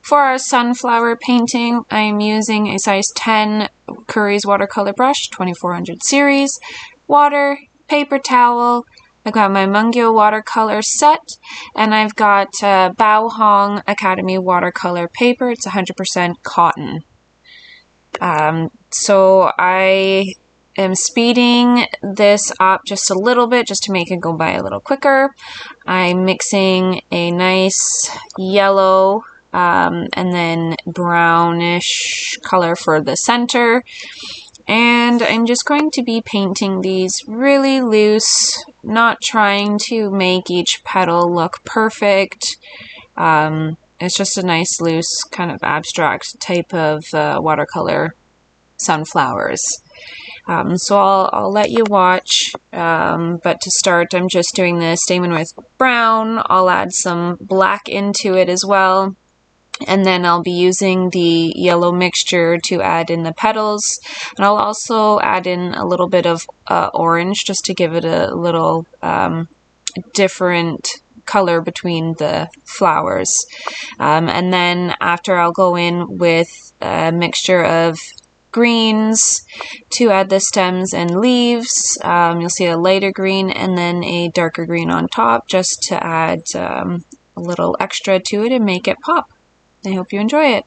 For our sunflower painting, I'm using a size 10 Curry's watercolor brush, 2400 series, water, paper towel. I've got my Mungyo watercolor set, and I've got Baohong Academy watercolor paper. It's 100% cotton. So I am speeding this up just a little bit just to make it go by a little quicker. I'm mixing a nice yellow and then brownish color for the center. And I'm just going to be painting these really loose, not trying to make each petal look perfect. It's just a nice, loose, kind of abstract type of watercolor sunflowers. So I'll let you watch, but to start, I'm just doing the stamen with brown. I'll add some black into it as well. And then I'll be using the yellow mixture to add in the petals. And I'll also add in a little bit of orange just to give it a little different color between the flowers. And then after, I'll go in with a mixture of greens to add the stems and leaves. You'll see a lighter green and then a darker green on top just to add a little extra to it and make it pop. I hope you enjoy it.